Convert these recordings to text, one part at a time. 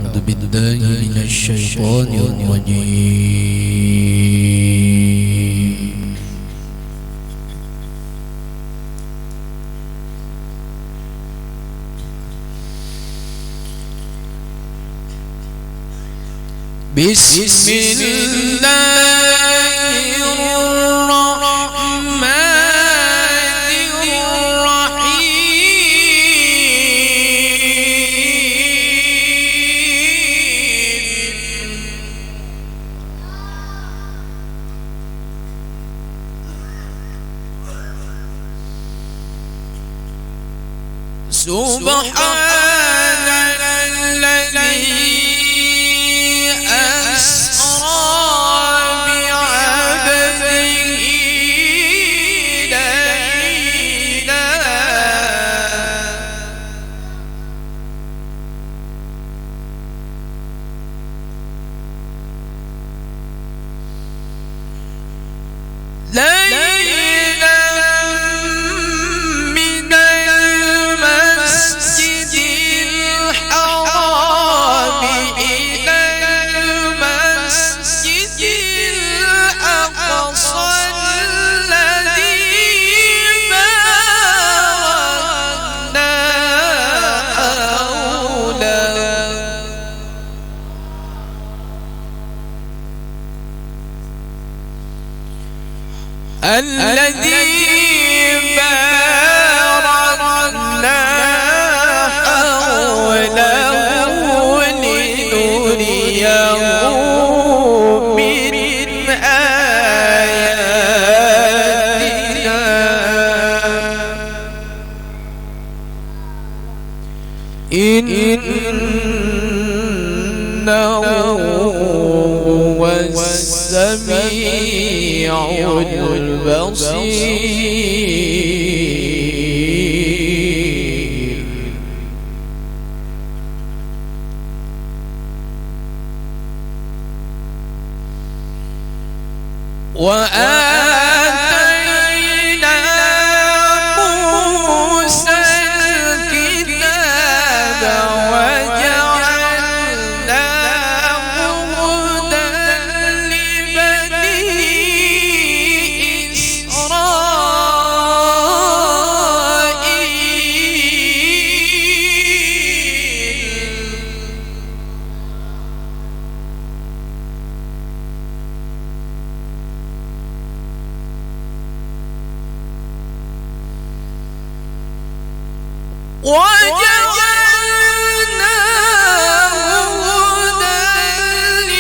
أعوذ بالله من الشيطان الرجيم. بسم الله الرحمن الرحيم. سبحان الذي ليلا من المسجد الحرام إلى المسجد الأقصى الذي باركنا حوله الذي باركنا حوله لنريه من آياتنا إنه هو السميع البصير. وآتينا موسى الكتاب وجعلناه هدى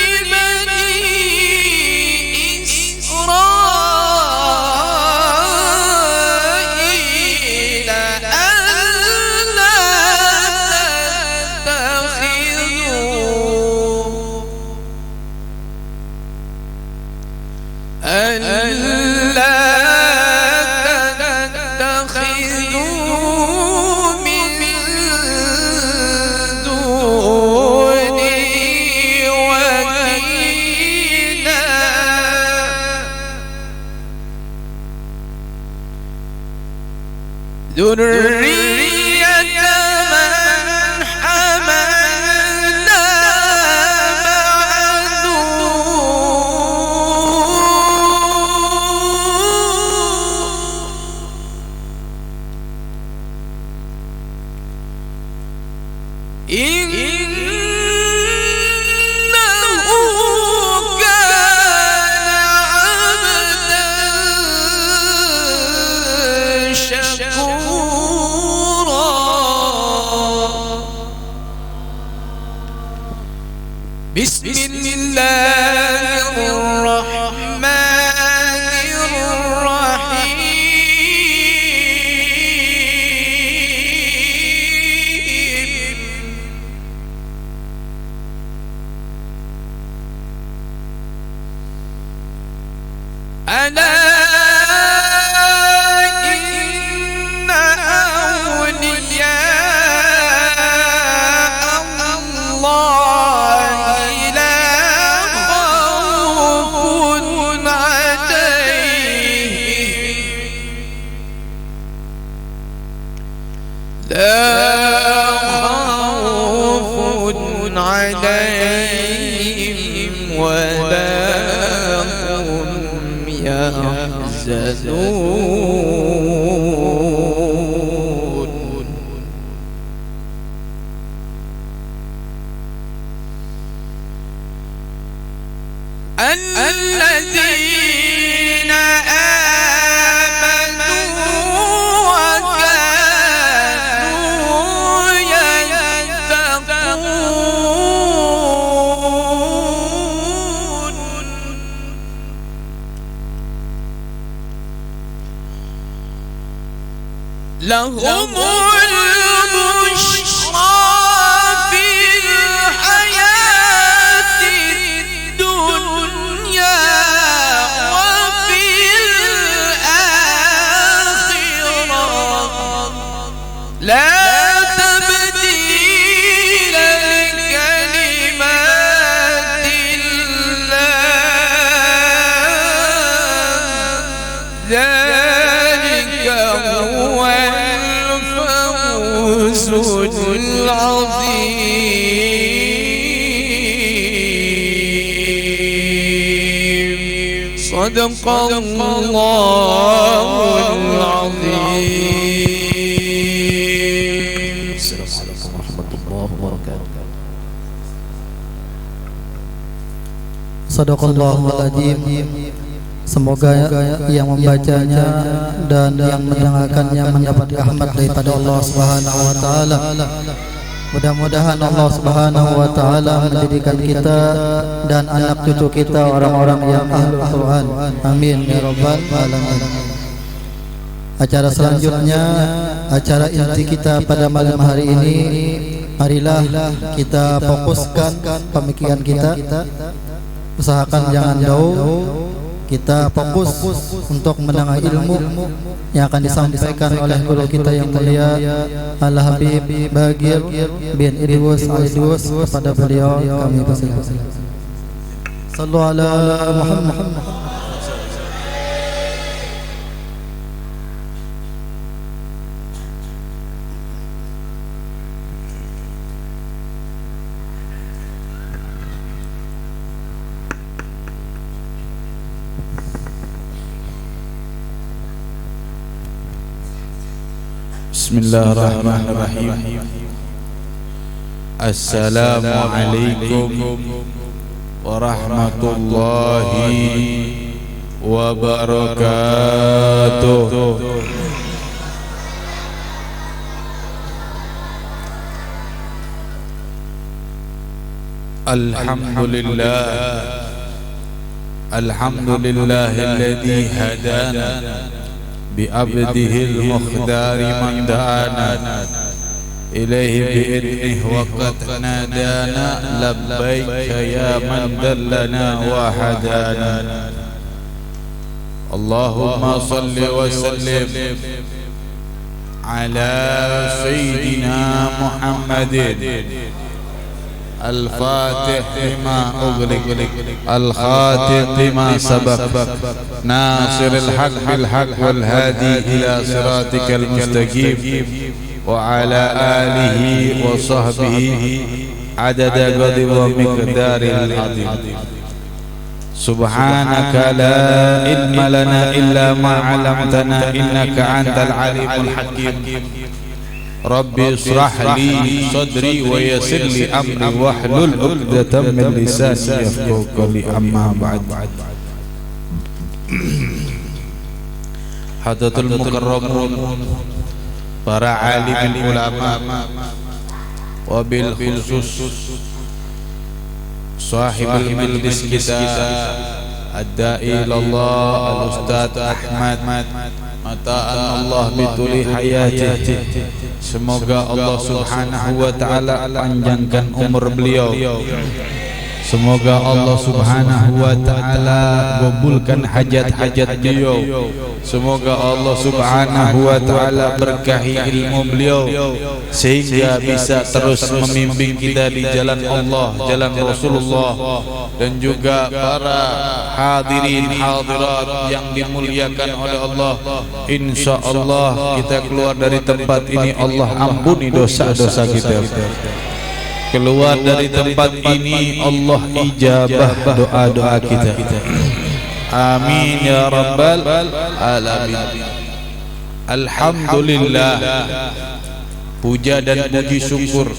لبني إسرائيل ألا تتخذوا من دوني وكيلا ذرية من حملنا مع نوح إنه كان عبدا شكورا. بسم الله الرحمن الرحيم. ألا إن أولياء الله لا خوف عليهم عليهم ولا هم يحزنون الذين آمنوا وكانوا يتقون لهم البشرى في الحياة الدنيا وفي الآخرة لا تبديل لكلمات الله ذلك هو الفوز العظيم صدق الله العظيم. Assalamualaikum warahmatullahi wabarakatuh. Sadaqallahul adzim. Semoga yang membacanya dan yang mendengarkannya mendapat rahmat daripada Allah Subhanahu wa taala. Mudah-mudahan Allah Subhanahu wa taala menjadikan kita dan anak cucu kita orang-orang yang ahlul Quran. Amin ya rabbal alamin. Acara selanjutnya, acara inti kita pada malam hari ini, marilah kita fokuskan pemikiran kita. Usahakan jangan jauh. Kita fokus untuk mendengar ilmu yang akan disampaikan oleh guru kita yang mulia Al-Habib Bagir bin Idrus Al-Idrus. Kepada beliau kami persilakan. Sallu ala Muhammad. Bismillahirrahmanirrahim. Assalamualaikum warahmatullahi wabarakatuh. Alhamdulillah, alhamdulillahilladzi hadana بعبده المختار من دعانا إليه بإذنه وقد نادانا لبيك يا من دلنا وحدانا اللهم صل وسلم على سيدنا محمد الفاتح لما أغلق الخاتم لما سبق ناصر الحق بالحق والهادي إلى صراطك المستقيم وعلى آله وصحبه عدد قدر ومقدار العظيم سبحانك لا علم لنا إلا ما علمتنا إنك أنت العليم الحكيم Rabbi israh li sadri wa yassir li amri wahlul 'uqdatam min lisani yafqahu qawli amma ba'd. Hadratul mukarramun, para alim ulama, wabil khusus sahibul majlis kita ad-da'i ilallah al-ustaz Ahmad Mata'an Allah bituli hayati. Semoga Allah subhanahu wa ta'ala panjangkan umur beliau. Semoga Allah subhanahu wa ta'ala kabulkan hajat-hajat beliau. Semoga Allah subhanahu wa ta'ala berkahi ilmu beliau, sehingga bisa terus membimbing kita di jalan Allah, jalan Rasulullah, dan juga para hadirin hadirat yang dimuliakan oleh Allah. Insya Allah kita keluar dari tempat ini, Allah ampuni dosa-dosa kita. keluar dari tempat ini Allah ijabah doa-doa kita. Amin ya rabbal alamin. Alhamdulillah, puja dan puji syukur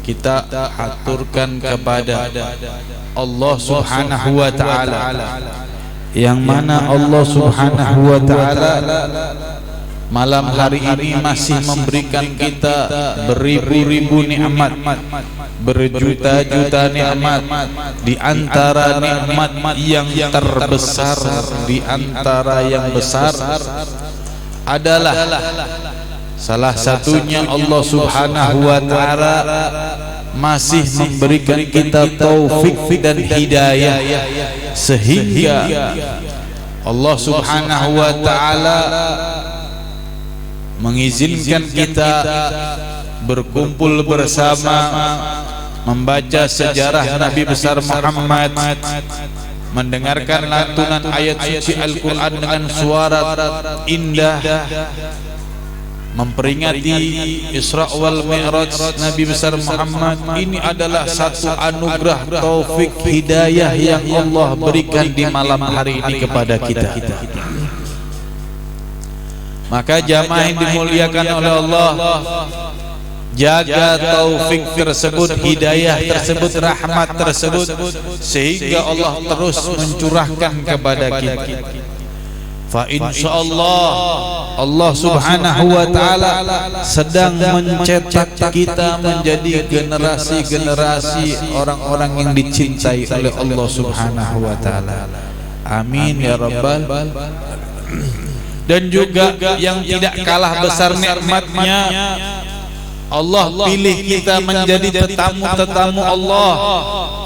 kita aturkan kepada Allah Subhanahu wa taala, yang mana Allah Subhanahu wa taala malam hari ini masih memberikan kita beribu-ribu nikmat, berjuta-juta nikmat. Di antara nikmat yang terbesar, di antara yang besar adalah salah satunya Allah Subhanahu wa taala masih memberikan kita taufik dan hidayah, sehingga Allah Subhanahu wa taala mengizinkan kita berkumpul bersama, membaca sejarah Nabi besar Muhammad, mendengarkan lantunan ayat suci Al-Quran dengan suara indah, memperingati Isra wal Mi'raj Nabi besar Muhammad. Ini adalah satu anugerah taufik hidayah yang Allah berikan di malam hari ini kepada kita. Maka jamaah yang dimuliakan oleh Allah, jaga taufik tersebut, hidayah tersebut, rahmat tersebut, sehingga Allah terus mencurahkan kepada kita. Fa insyaallah Allah Subhanahu wa taala sedang mencetak kita menjadi generasi-generasi orang-orang yang dicintai oleh Allah Subhanahu wa taala. Amin ya rabbal alamin. Dan juga yang tidak kalah besar nikmatnya, Allah pilih kita menjadi tetamu-tetamu Allah.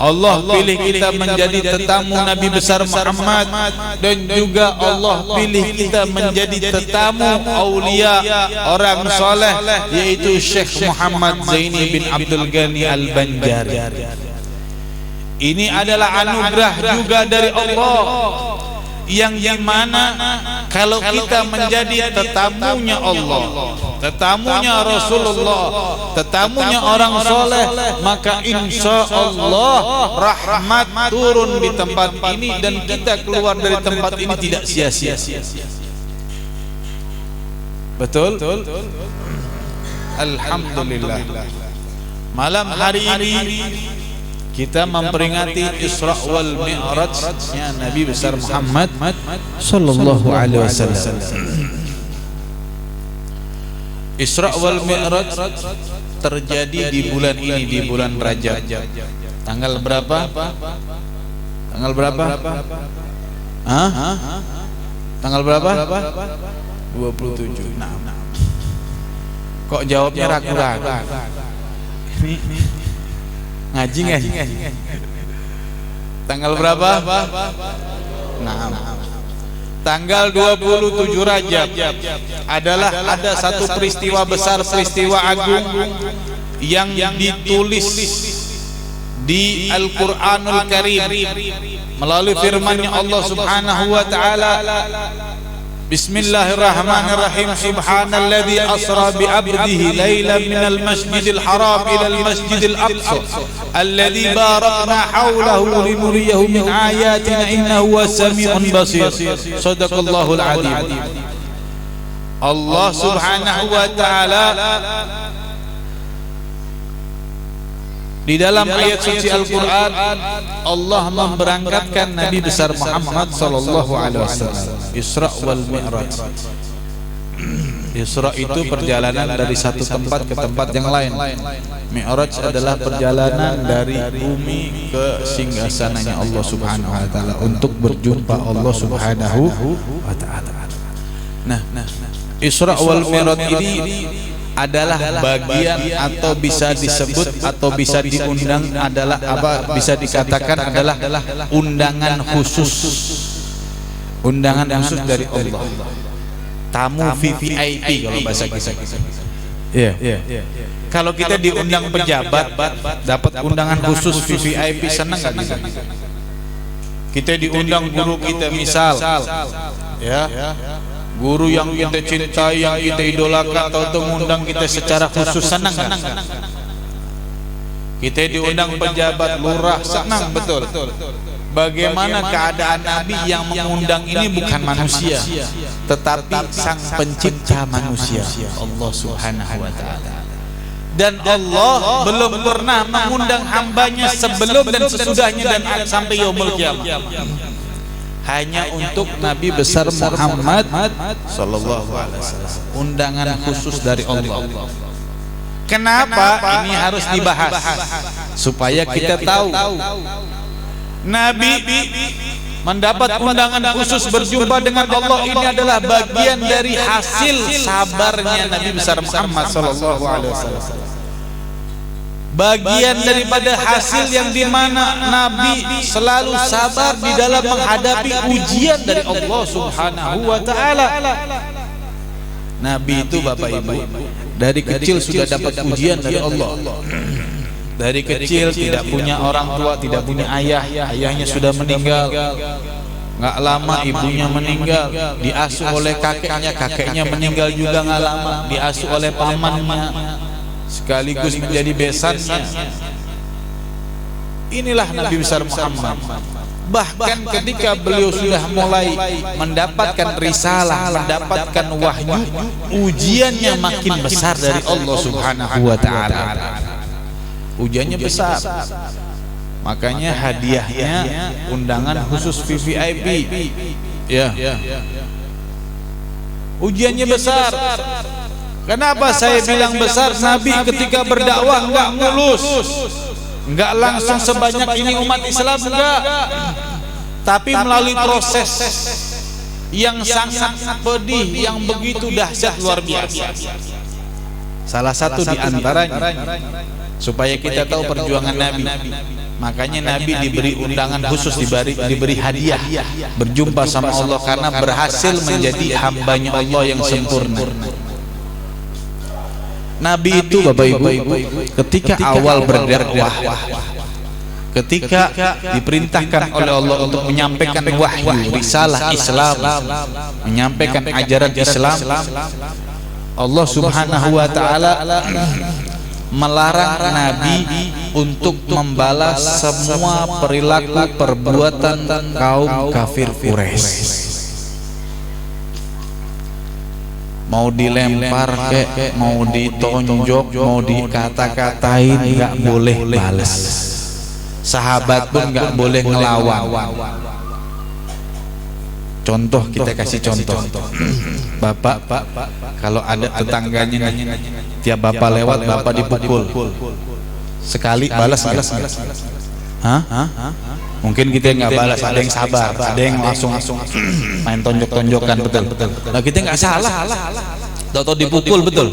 Allah pilih kita menjadi tetamu Nabi besar Muhammad, dan juga Allah pilih kita menjadi tetamu aulia, orang soleh, yaitu Syekh Muhammad Zaini bin Abdul Ghani Al-Banjari. Ini adalah anugerah juga dari Allah, yang dimana kalau kita menjadi tetamunya Allah, tetamunya Rasulullah, tetamunya orang soleh, maka insya Allah rahmat turun di tempat ini, dan kita keluar dari tempat ini tidak sia-sia. Betul? Alhamdulillah, malam hari ini kita memperingati Isra wal Mi'rajnya Nabi besar Muhammad sallallahu alaihi wasallam. Isra wal Mi'raj terjadi di bulan ini, di bulan Rajab. Tanggal berapa? Tanggal berapa? Tanggal berapa? 27. Nah. Kok jawabnya ragu-ragu? Ngaji. Tanggal berapa? Nah, tanggal 27 Rajab adalah ada satu peristiwa besar, peristiwa agung yang ditulis di Al-Qur'anul Karim melalui firman-Nya Allah Subhanahu wa taala. Bismillahirrahmanirrahim. Subhanalladzi asra bi 'abdihi lailan minal masjidil haram ilal masjidil aqsa alladzi barakna hawlahu linuriyahu min ayatina innahu was-sami'un basir. Shadaqallahul 'azim. Allah Subhanahu wa taala di dalam ayat suci Al-Quran, Allah memberangkatkan Nabi besar Muhammad sallallahu alaihi wasallam. Isra wal Mi'raj. Isra itu perjalanan dari satu tempat ke tempat yang lain. Mi'raj adalah perjalanan dari bumi ke singgasananya Allah Subhanahu wa taala untuk berjumpa Allah Subhanahu wa taala. Nah, Isra wal Mi'raj ini adalah bagian atau bisa disebut atau bisa diundang adalah apa, bisa dikatakan adalah undangan khusus, undangan khusus dari Allah, tamu VVIP kalau bahasa kita. Kalau kita diundang pejabat dapat undangan khusus VVIP, senang nggak kita? Kita diundang guru kita misal, guru yang kita cintai, yang kita idolakan, atau mengundang kita secara khusus, senang kan? Kita diundang pejabat, lurah, senang betul. Bagaimana keadaan Nabi yang mengundang ini bukan manusia, tetapi Sang Pencipta manusia, Allah Subhanahu wa Ta'ala. Dan Allah belum pernah mengundang hambanya sebelum dan sesudahnya dan sampai yaumul qiyamah. Hanya untuk Nabi besar Muhammad sallallahu alaihi wasallam, undangan khusus dari Allah. Kenapa ini harus dibahas? Supaya kita tahu Nabi mendapat undangan khusus berjumpa dengan Allah ini adalah bagian dari hasil sabarnya Nabi besar Muhammad sallallahu alaihi wasallam. Bagian daripada hasil yang dimana Nabi selalu sabar di dalam menghadapi ujian dari Allah Subhanahu wa Ta'ala. Nabi itu Bapak Ibu dari kecil sudah dapat ujian dari Allah. Dari kecil tidak punya orang tua, tidak punya ayah, ayahnya sudah meninggal. Nggak lama ibunya meninggal, diasuh oleh kakeknya, kakeknya meninggal juga nggak lama, diasuh oleh pamannya, sekaligus menjadi besannya. Inilah Nabi besar Muhammad. Bahkan ketika beliau sudah mulai mendapatkan risalah, mendapatkan wahyu, ujiannya makin besar dari Allah Subhanahu wa Ta'ala. Ujiannya besar. Makanya hadiahnya undangan khusus VVIP. Ya. Ujiannya besar. Kenapa saya bilang besar? Nabi ketika berdakwah enggak mulus, enggak langsung sebanyak ini umat Islam, enggak, tapi melalui proses yang sangat pedih, yang begitu dahsyat, luar biasa. Salah satu di antaranya, supaya kita tahu perjuangan Nabi, makanya Nabi diberi undangan khusus, diberi hadiah berjumpa sama Allah karena berhasil menjadi hambanya Allah yang sempurna. Nabi itu Bapak Ibu ketika awal berdakwah, ketika diperintahkan oleh Allah untuk menyampaikan wahyu, risalah Islam, menyampaikan ajaran Islam, Allah Subhanahu wa Ta'ala melarang Nabi untuk membalas semua perilaku perbuatan kaum kafir Quraisy. Mau dilempar kek, mau ditonjok, mau dikata-katain, nggak boleh balas. Sahabat pun nggak boleh ngelawan. Contoh, kita kasih contoh. Bapak, kalau ada tetangganya tiap bapak lewat, bapak dipukul sekali, balas nggak? Hah? Mungkin kita nggak balas, ada yang sabar, ada yang langsung main tonjok-tonjokan, betul. Nah kita nggak salah, atau dipukul, betul.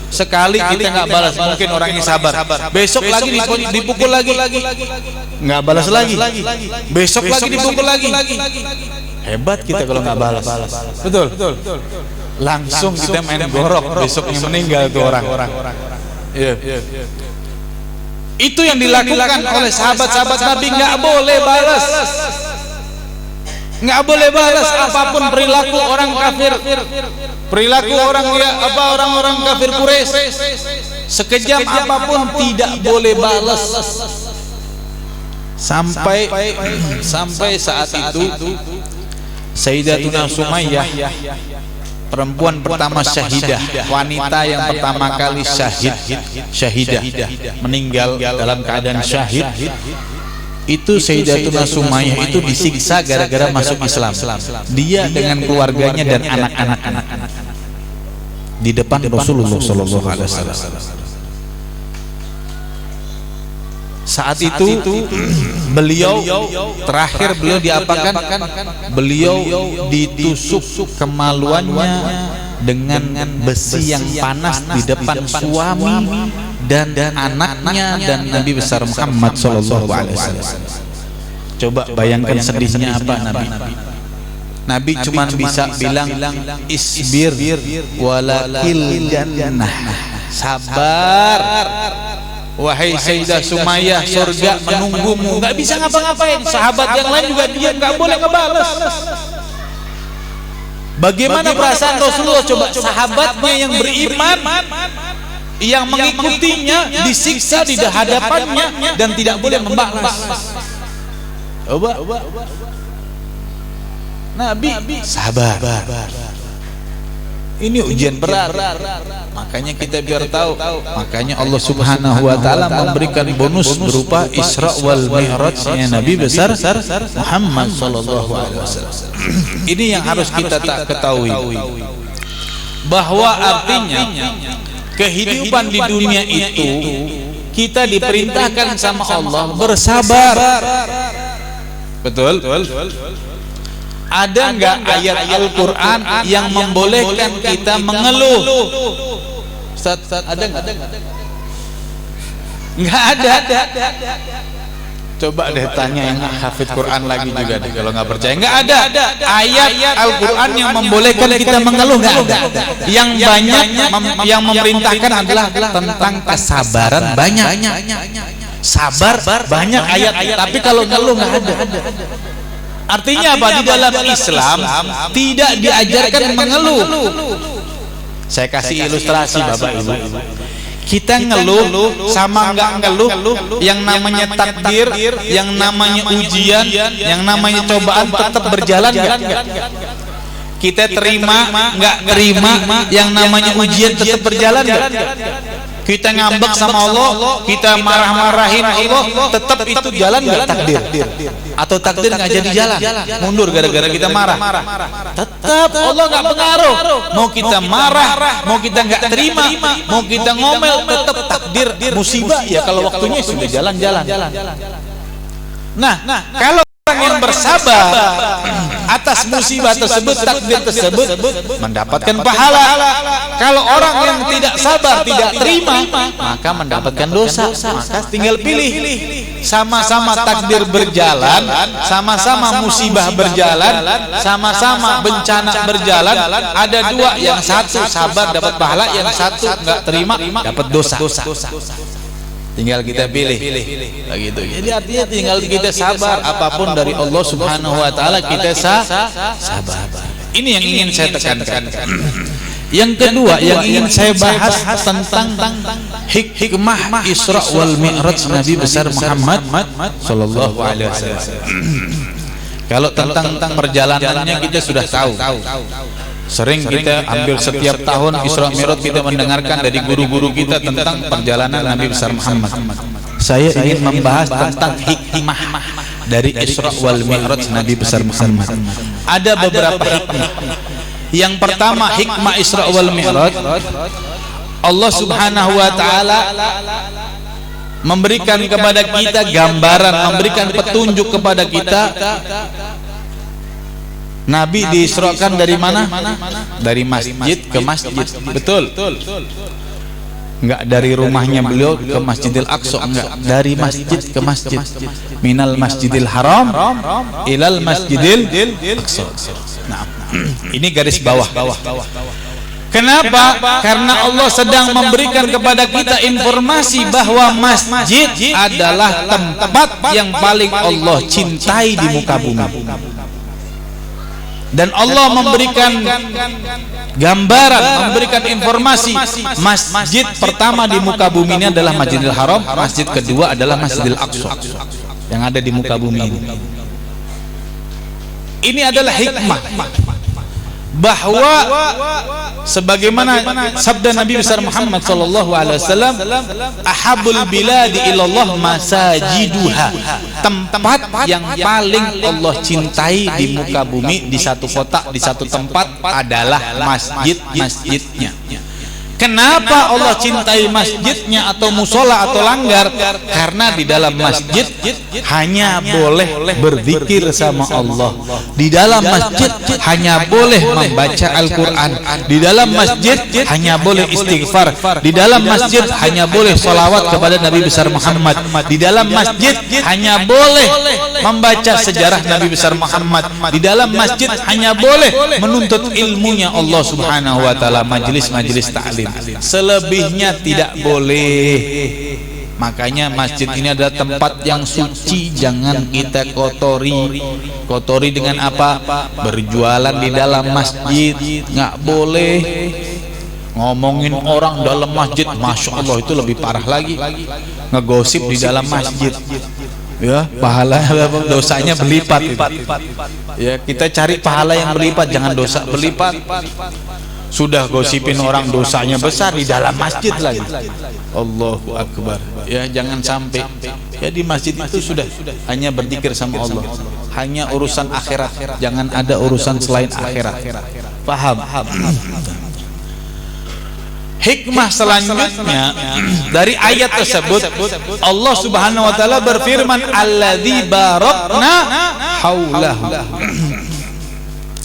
Sekali kita nggak balas, mungkin orangnya sabar. Besok lagi dipukul lagi, nggak balas lagi. Besok lagi dipukul lagi. Hebat kita kalau nggak balas, betul. Langsung kita main gorok, besoknya meninggal tuh orang. Iya. Itu yang dilakukan oleh sahabat-sahabat Nabi, nggak boleh balas, nggak boleh balas apapun perilaku orang kafir, perilaku orang-orang kafir Quraisy, sekejam apapun tidak boleh balas. Sampai saat itu Sayyidatuna Sumayyah, perempuan pertama syahidah, wanita yang pertama kali syahidah, meninggal dalam keadaan syahid, itu Sayyidatuna Sumayyah itu disiksa gara-gara masuk Islam. Dia dengan keluarganya dan anak-anak di depan Rasulullah sallallahu alaihi wasallam. Saat itu beliau terakhir diapakan? Beliau ditusuk kemaluannya dengan besi yang panas di depan suami dan anaknya dan Nabi besar Muhammad sallallahu alaihi wasallam. Coba bayangkan sedihnya apa Nabi. Nabi cuma bisa bilang isbir walakil jannah, sabar wahai Sayyidah Sumayyah, surga menunggumu. Nggak bisa ngapa-ngapain. Sahabat yang lain juga diam, nggak boleh ngebalas. Bagaimana perasaan Rasulullah? Coba sahabatnya yang beriman yang mengikutinya disiksa di hadapannya dan tidak boleh membalas. Coba. Nabi sabar. Ini ujian berat. Makanya kita biar tahu. Makanya Allah Subhanahu wa taala memberikan bonus berupa Isra wal Mi'rajnya Nabi besar Muhammad sallallahu alaihi wasallam. Ini yang harus kita tak ketahui. Bahwa artinya kehidupan di dunia itu kita diperintahkan sama Allah bersabar. Betul? Ada enggak ayat Al-Quran yang membolehkan kita mengeluh? Ustaz, ada enggak? Enggak ada. Coba deh tanya yang hafid Quran lagi juga deh, kalau nggak percaya. Enggak ada ayat Al-Quran yang membolehkan kita mengeluh, enggak ada. Yang banyak yang memerintahkan adalah tentang kesabaran, banyak. Sabar banyak ayat, tapi kalau ngeluh nggak ada. Artinya apa? Di dalam Islam tidak diajarkan mengeluh. Saya kasih ilustrasi Bapak Ibu. Kita ngeluh sama nggak ngeluh, yang namanya takdir, yang namanya ujian, yang namanya cobaan tetap berjalan nggak? Kita terima nggak terima, yang namanya ujian tetap berjalan nggak? Kita ngambek sama Allah, kita marah-marahin Allah, tetap itu jalan nggak takdir? Atau takdir nggak jadi jalan, mundur gara-gara kita marah? Tetap Allah nggak pengaruh. Mau kita marah, mau kita nggak terima, mau kita ngomel, tetap takdir musibah ya kalau waktunya sudah jalan-jalan. Nah, kalau orang yang bersabar atas musibah tersebut, takdir tersebut, mendapatkan pahala. Kalau orang yang tidak sabar, tidak terima, maka mendapatkan dosa. Maka tinggal pilih. Sama-sama takdir berjalan, sama-sama musibah berjalan, sama-sama bencana berjalan. Ada dua, yang satu sabar dapat pahala, yang satu nggak terima dapat dosa. Tinggal kita pilih begitu. Jadi artinya tinggal kita sabar, apapun dari Allah Subhanahu wa taala kita sabar. Ini yang ingin saya tekankan. Yang kedua yang ingin saya bahas tentang hikmah Isra wal Mi'raj Nabi besar Muhammad sallallahu alaihi wasallam. Kalau tentang perjalanannya kita sudah tahu. Sering kita hampir setiap tahun Isra Mi'raj kita mendengarkan dari guru-guru kita tentang perjalanan Nabi besar Muhammad. Saya ingin membahas tentang hikmah dari Isra wal Mi'raj Nabi besar Muhammad. Ada beberapa hikmah. Yang pertama, hikmah Isra wal Mi'raj, Allah Subhanahu wa taala memberikan kepada kita gambaran, memberikan petunjuk kepada kita. Nabi diisrakan dari mana? Dari masjid ke masjid. Betul? Enggak dari rumahnya beliau ke Masjidil Aqsa, enggak, dari masjid ke masjid. Minal Masjidil Haram ilal Masjidil Aqsa. Nah, ini garis bawah. Kenapa? Karena Allah sedang memberikan kepada kita informasi bahwa masjid adalah tempat yang paling Allah cintai di muka bumi. Dan Allah memberikan gambaran, memberikan informasi, masjid pertama di muka bumi ini adalah Masjidil Haram, masjid kedua adalah Masjidil Aqsa yang ada di muka bumi ini. Ini adalah hikmah bahwa sebagaimana sabda Nabi besar Muhammad sallallahu alaihi wasallam, ahabul biladi ilallah masajiduha, tempat yang paling Allah cintai di muka bumi, di satu kota, di satu tempat adalah masjid-masjidnya. Kenapa Allah cintai masjidnya atau musola atau langgar? Karena di dalam masjid hanya boleh berzikir sama Allah. Di dalam masjid hanya boleh membaca Al-Quran. Di dalam masjid hanya boleh istighfar. Di dalam masjid hanya boleh salawat kepada Nabi besar Muhammad. Di dalam masjid hanya boleh membaca sejarah Nabi besar Muhammad. Di dalam masjid hanya boleh menuntut ilmunya Allah Subhanahu wa taala, majelis-majelis ta'lim. Selebihnya tidak boleh. Makanya masjid ini adalah tempat yang suci, jangan kita kotori. Kotori dengan apa? Berjualan di dalam masjid nggak boleh. ngomongin orang dalam masjid, masya Allah itu lebih parah lagi. Ngegosip di dalam masjid, ya pahala dosanya berlipat. Ya kita cari pahala yang berlipat, jangan dosa berlipat. Sudah gosipin orang dosanya besar di dalam masjid lagi. Allahu Akbar. Ya jangan sampai. Ya di masjid itu sudah hanya berzikir sama Allah, hanya urusan akhirat, jangan ada urusan selain akhirat. Paham? Hikmah selanjutnya dari ayat tersebut, Allah Subhanahu wa taala berfirman, alladzi barakna haulahu.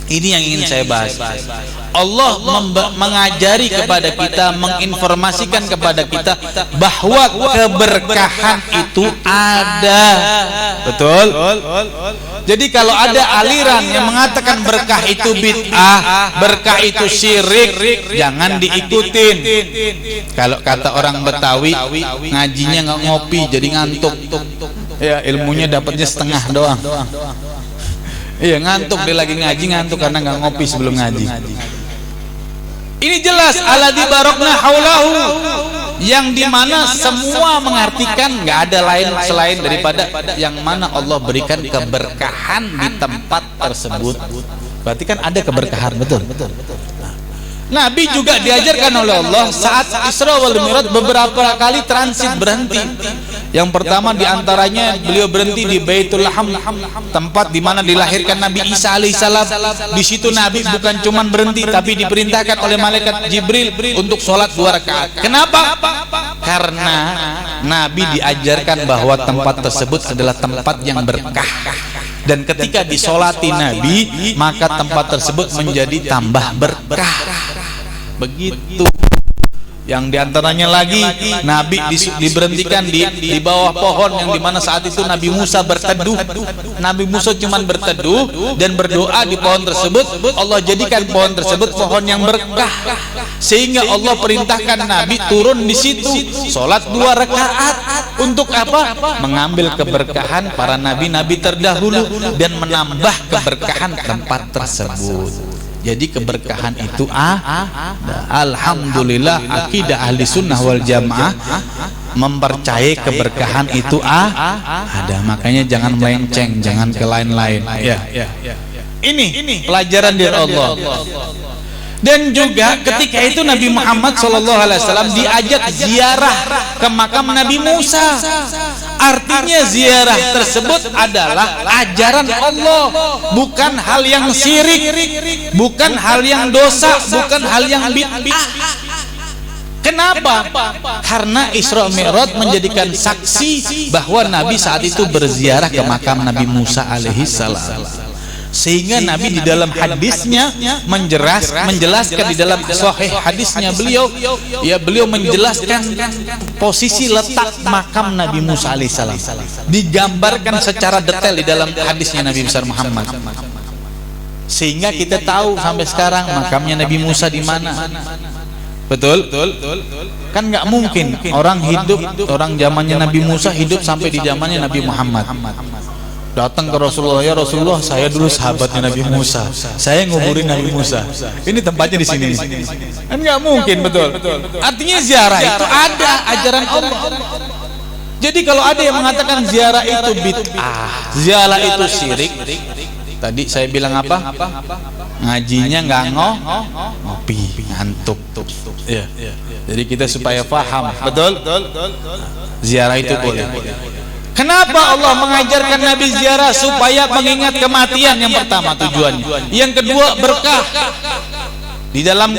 Ini yang ingin saya bahas. Allah mengajari kepada kita, menginformasikan kepada kita bahwa keberkahan itu ada. Betul? Jadi kalau ada aliran yang mengatakan berkah itu bid'ah, berkah itu syirik, jangan diikutin. Kalau kata orang Betawi, ngajinya nggak ngopi jadi ngantuk. Ya ilmunya dapatnya setengah doang. Iya ngantuk, dia lagi ngaji ngantuk karena nggak ngopi sebelum ngaji. Ini jelas alladzi barakna haulahu, yang dimana semua mengartikan nggak ada lain selain daripada yang mana Allah berikan keberkahan di tempat tersebut. Berarti kan ada keberkahan, betul. Nabi juga diajarkan oleh Allah saat Isra wal Mi'raj beberapa kali transit berhenti. Yang pertama diantaranya beliau berhenti di Baitul Laham, tempat di mana dilahirkan Nabi Isa alaihissalam. Di situ Nabi bukan cuma berhenti, tapi diperintahkan oleh malaikat Jibril untuk sholat 2 rakaat. Kenapa? Karena Nabi diajarkan bahwa tempat tersebut adalah tempat yang berkah. Dan ketika disolati Nabi, maka tempat tersebut menjadi tambah berkah. Begitu. Yang diantaranya lagi Nabi diberhentikan di bawah pohon yang dimana saat itu Nabi Musa berteduh. Nabi Musa cuma berteduh dan berdoa di pohon tersebut. Allah jadikan pohon tersebut pohon yang berkah, sehingga Allah perintahkan Nabi turun di situ sholat 2 rakaat. Untuk apa? Mengambil keberkahan para nabi-nabi terdahulu dan menambah keberkahan tempat tersebut. Jadi keberkahan itu alhamdulillah, akidah ahli sunnah wal jamaah mempercayai keberkahan itu ada. Makanya jangan melenceng, jangan ke lain-lain. Ya. Ini pelajaran dari Allah. Dan juga ketika itu Nabi Muhammad SAW diajak ziarah ke makam Nabi Musa. Artinya ziarah tersebut adalah ajaran Allah, bukan hal yang syirik, bukan hal yang dosa, bukan hal yang bid'ah. Kenapa? Karena Isra Mi'raj menjadikan saksi bahwa Nabi saat itu berziarah ke makam Nabi Musa alaihissalam. Sehingga Nabi di dalam hadisnya menjelaskan di dalam sahih hadisnya beliau menjelaskan posisi letak makam Nabi Musa alaihissalam, digambarkan secara detail di dalam hadisnya Nabi besar Muhammad, sehingga kita tahu sampai sekarang makamnya Nabi Musa di mana. Betul? Kan nggak mungkin orang zamannya Nabi Musa hidup sampai di zamannya Nabi Muhammad. Datang ke Rasulullah, ya Rasulullah, saya dulu sahabatnya Nabi Musa, saya nguburin Nabi Musa, ini tempatnya di sini. Kan nggak mungkin, betul. Artinya ziarah itu ada ajaran Allah. Jadi kalau ada yang mengatakan ziarah itu bid'ah, ziarah itu syirik, tadi saya bilang apa? Ngajinya nggak ngopi, ngantuk. Ya. Jadi kita supaya paham, betul? Ziarah itu boleh. Kenapa Allah mengajarkan Nabi ziarah? Supaya mengingat kematian, yang pertama tujuannya. Yang kedua berkah. Di dalam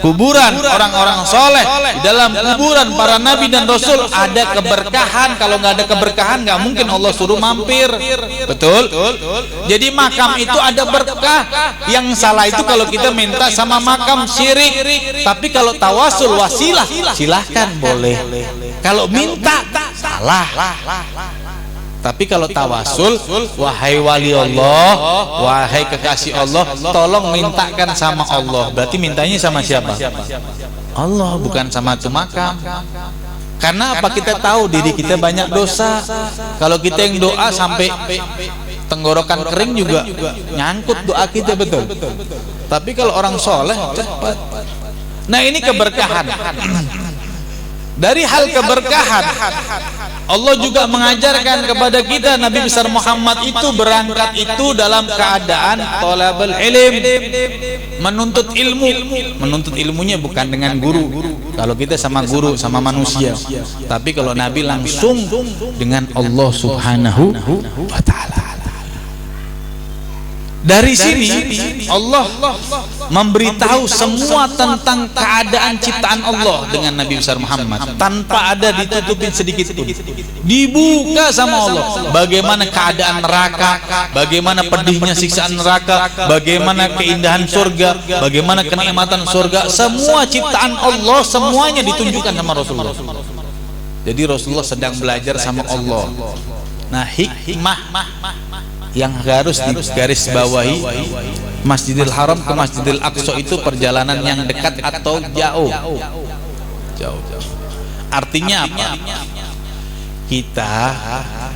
kuburan orang-orang soleh, di dalam kuburan para nabi dan rasul ada keberkahan. Kalau nggak ada keberkahan nggak mungkin Allah suruh mampir. Betul? Jadi makam itu ada berkah. Yang salah itu kalau kita minta sama makam syirik. Tapi kalau tawasul wasilah silahkan boleh. Kalau minta salah. Tapi kalau tawasul, wahai wali Allah, wahai kekasih Allah, tolong mintakan sama Allah. Berarti mintanya sama siapa? Allah, bukan sama itu makam. Karena apa? Kita tahu diri kita banyak dosa. Kalau kita yang doa sampai tenggorokan kering juga nyangkut doa kita, betul. Tapi kalau orang soleh cepat. Nah, ini keberkahan. Dari hal keberkahan, Allah juga mengajarkan kepada kita, Nabi besar Muhammad itu berangkat itu dalam keadaan thalabul ilm, menuntut ilmu. Menuntut ilmunya bukan dengan guru. Kalau kita sama guru, sama manusia. Tapi kalau Nabi langsung dengan Allah Subhanahu wa ta'ala. Dari sini Allah memberitahu semua tentang keadaan ciptaan Allah dengan Nabi besar Muhammad tanpa ada ditutupin sedikit pun. Dibuka sama Allah bagaimana keadaan neraka, bagaimana pedihnya siksaan neraka, bagaimana keindahan surga, bagaimana kenikmatan surga. Semua ciptaan Allah semuanya ditunjukkan sama Rasulullah. Jadi Rasulullah sedang belajar sama Allah. Nah, hikmah yang harus digaris bawahi, Masjidil Haram ke Masjidil Aqsa itu perjalanan yang dekat atau jauh? Jauh. Artinya apa? Kita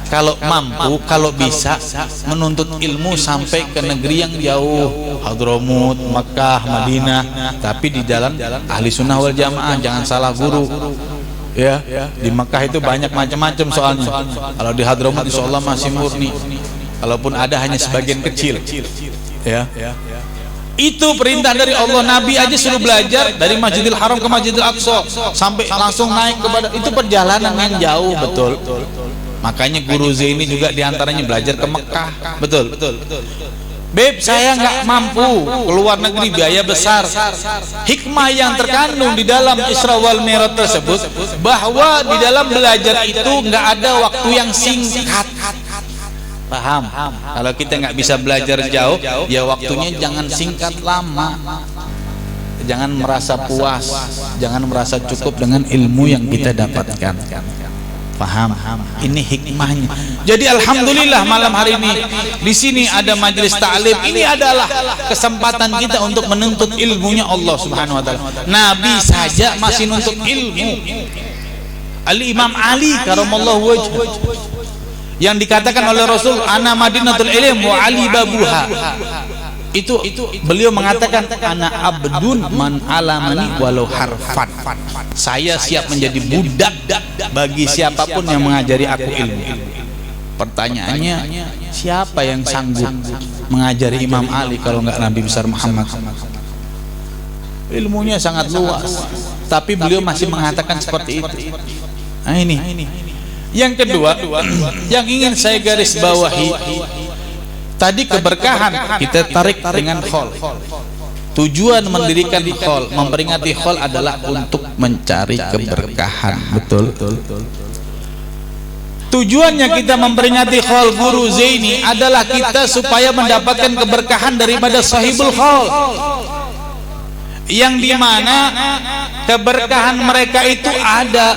kalau mampu, kalau bisa menuntut ilmu sampai ke negeri yang jauh, Hadramut, Makkah, Madinah, tapi di jalan ahli sunnah wal jamaah, jangan salah guru. Ya, di Makkah itu banyak macam-macam soalnya. Kalau di Hadramut insyaallah masih murni. Kalaupun ada hanya sebagian kecil, ya. Itu perintah dari Allah. Nabi aja suruh belajar dari Masjidil Haram ke Masjidil Aqsa sampai langsung naik kepada itu perjalanan yang jauh, betul. Makanya Guru Zaini juga diantaranya belajar ke Mekah, betul. Beb, saya nggak mampu keluar negeri, biaya besar. Hikmah yang terkandung di dalam Isra wal Mi'raj tersebut bahwa di dalam belajar itu nggak ada waktu yang singkat. Paham? Kalau kita nggak bisa belajar jauh, ya waktunya jangan singkat lama. Jangan merasa puas, jangan merasa cukup dengan ilmu yang kita dapatkan. Paham? Ini hikmahnya. Jadi alhamdulillah malam hari ini di sini ada majelis ta'lim. Ini adalah kesempatan kita untuk menuntut ilmunya Allah Subhanahu wa taala. Nabi saja masih nuntut ilmu. Imam Ali karamallahu wajhah yang dikatakan oleh Rasul, ana madinatul ilm wa ali babuha. Itu beliau mengatakan, ana abdun man alamani walau harfan. Saya siap menjadi budak bagi siapapun yang mengajari aku ilmu. Pertanyaannya, siapa yang sanggup mengajari Imam Ali kalau enggak Nabi besar Muhammad? Ilmunya sangat luas, tapi beliau masih mengatakan seperti itu. Nah, ini. Yang kedua, yang ingin saya garis bawahi, tadi keberkahan kita tarik dengan khol. Tujuan mendirikan khol, memperingati khol adalah untuk mencari keberkahan, betul. Tujuannya kita memperingati khol Guru Zaini adalah kita supaya mendapatkan keberkahan daripada sahibul khol, yang dimana keberkahan mereka itu ada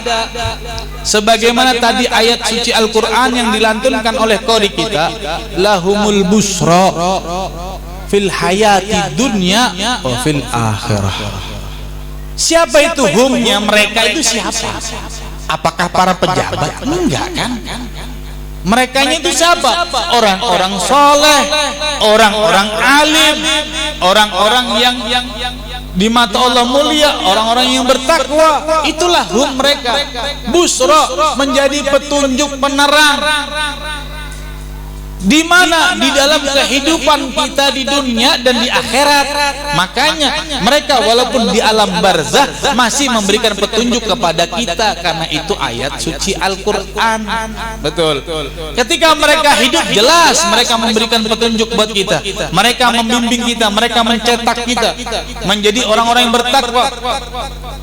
sebagaimana tadi ayat suci Al-Quran yang dilantunkan oleh qori kita, lahumul busra fil hayati dunya wa fil akhirah. Siapa itu humnya? Mereka itu siapa? Apakah para pejabat? Enggak kan? Mereka itu siapa? Orang-orang soleh, orang-orang alim, orang-orang yang di mata Allah mulia, orang-orang yang bertakwa. Itulah hum mereka. Busra, menjadi petunjuk penerang di mana di dalam kehidupan kita di dunia dan di akhirat. Makanya mereka walaupun di alam barzah masih memberikan petunjuk kepada kita, karena itu ayat suci Al-Quran. Betul. Ketika mereka hidup, jelas mereka memberikan petunjuk buat kita. Mereka membimbing kita, mereka mencetak kita menjadi orang-orang yang bertakwa.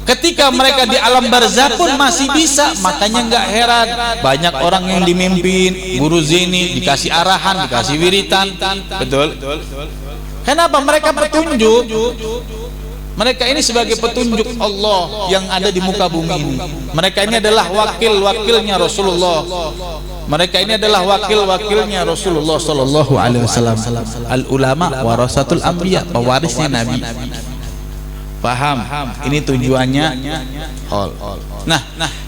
Ketika mereka di alam barzah pun masih bisa. Makanya nggak heran banyak orang yang dimimpin Guru Zaini, dikasih arahan, dikasih wiritan. Betul. Kenapa? Mereka petunjuk. Mereka ini sebagai petunjuk Allah yang ada di muka bumi ini. Mereka ini adalah wakil-wakilnya Rasulullah. Mereka ini adalah wakil-wakilnya Rasulullah sallallahu alaihi wasallam. Al ulama warasatul anbiya, pewarisnya Nabi. Paham? Ini tujuannya. Nah,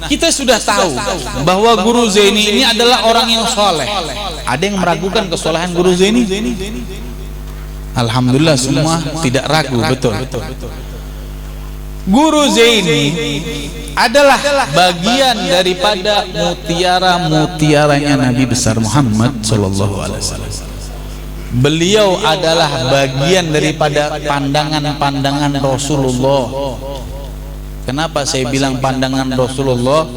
kita sudah tahu bahwa Guru Zaini ini adalah orang yang soleh. Ada yang meragukan kesolehan Guru Zaini? Alhamdulillah semua tidak ragu, betul. Guru Zaini adalah bagian daripada mutiara-mutiaranya Nabi besar Muhammad sallallahu alaihi wasallam. Beliau adalah bagian daripada pandangan-pandangan Rasulullah. Kenapa saya bilang pandangan Rasulullah?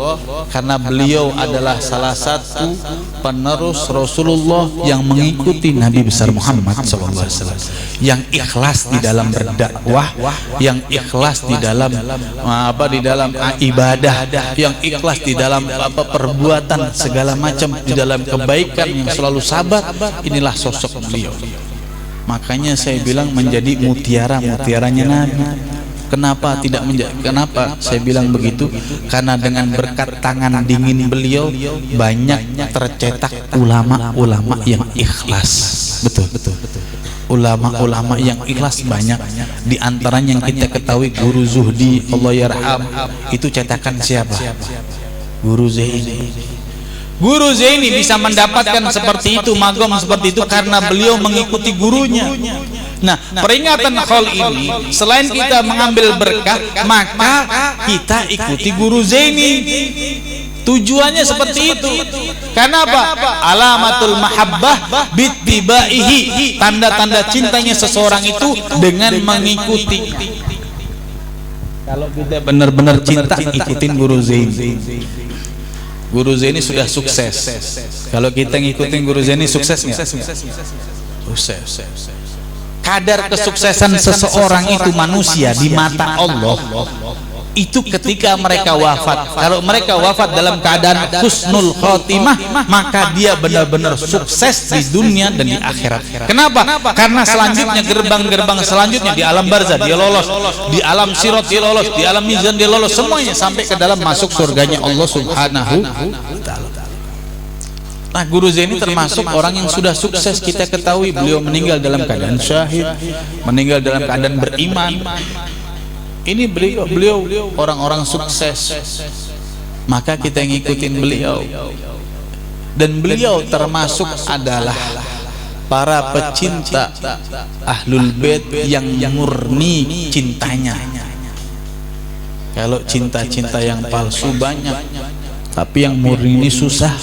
Karena beliau adalah salah satu penerus Rasulullah yang mengikuti Nabi besar Muhammad SAW, yang ikhlas di dalam berdakwah, yang ikhlas di dalam ibadah, yang ikhlas di dalam perbuatan segala macam, di dalam kebaikan, yang selalu sabar. Inilah sosok beliau. Makanya saya bilang menjadi mutiaranya Nabi. Kenapa saya bilang begitu? Karena dengan berkat tangan dingin beliau banyak tercetak ulama-ulama yang ikhlas. Betul. Ulama-ulama yang ikhlas banyak. Di antaranya yang kita ketahui Guru Zuhdi, Allah yarham, itu cetakan siapa? Guru Zaini. Guru Zaini bisa mendapatkan seperti itu, magom seperti itu karena beliau mengikuti gurunya. Nah, peringatan haul ini selain kita mengambil berkah, maka kita ikuti Guru Zaini. Tujuannya seperti itu. Karena apa? Alamatul mahabbah bittibaihi. Tanda-tanda cintanya seseorang itu dengan mengikuti. Kalau kita benar-benar cinta, ikutin Guru Zaini. Guru Zaini sudah sukses. Kalau kita ngikutin Guru Zaini, sukses nggak? Sukses. Kadar kesuksesan seseorang itu manusia di mata Allah itu ketika mereka wafat. Kalau mereka wafat dalam keadaan husnul khotimah, maka dia benar-benar sukses di dunia dan di akhirat. Kenapa? Karena selanjutnya gerbang-gerbang selanjutnya di alam barzah dia lolos, di alam sirat dia lolos, di alam mizan dia lolos, semuanya sampai ke dalam masuk surganya Allah Subhanahu wa ta'ala. Nah, Guru Zaini termasuk orang yang sudah sukses. Kita ketahui beliau meninggal dalam keadaan syahid, meninggal dalam keadaan beriman. Ini beliau orang-orang sukses. Maka kita ngikutin beliau. Dan beliau termasuk adalah para pecinta Ahlul Bait yang murni cintanya. Kalau cinta-cinta yang palsu banyak, tapi yang murni ini susah.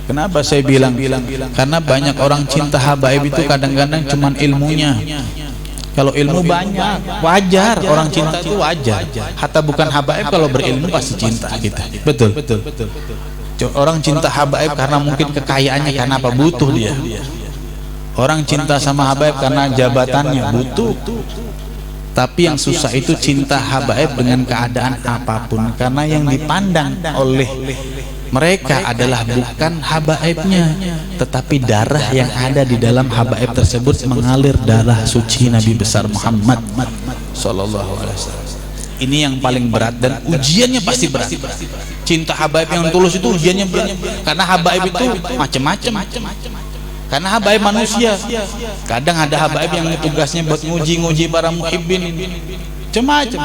Kenapa saya bilang? Karena banyak orang cinta habaib itu kadang-kadang cuman ilmunya. Kalau ilmu banyak, wajar orang cinta itu wajar. Hatta bukan habaib kalau berilmu pasti cinta kita. Betul. Orang cinta habaib karena mungkin kekayaannya, karena apa? Butuh dia. Orang cinta sama habaib karena jabatannya, butuh. Tapi yang susah itu cinta habaib dengan keadaan apapun, karena yang dipandang oleh mereka adalah bukan habaibnya, tetapi darah yang ada di dalam habaib tersebut mengalir darah suci Nabi besar Muhammad sallallahu alaihi wasallam. Ini yang paling berat dan ujiannya pasti berat. Cinta habaib yang tulus itu ujiannya berat, karena habaib itu macam-macam. Karena habaib manusia, kadang ada habaib yang tugasnya buat nguji para muhibbin, macam-macam.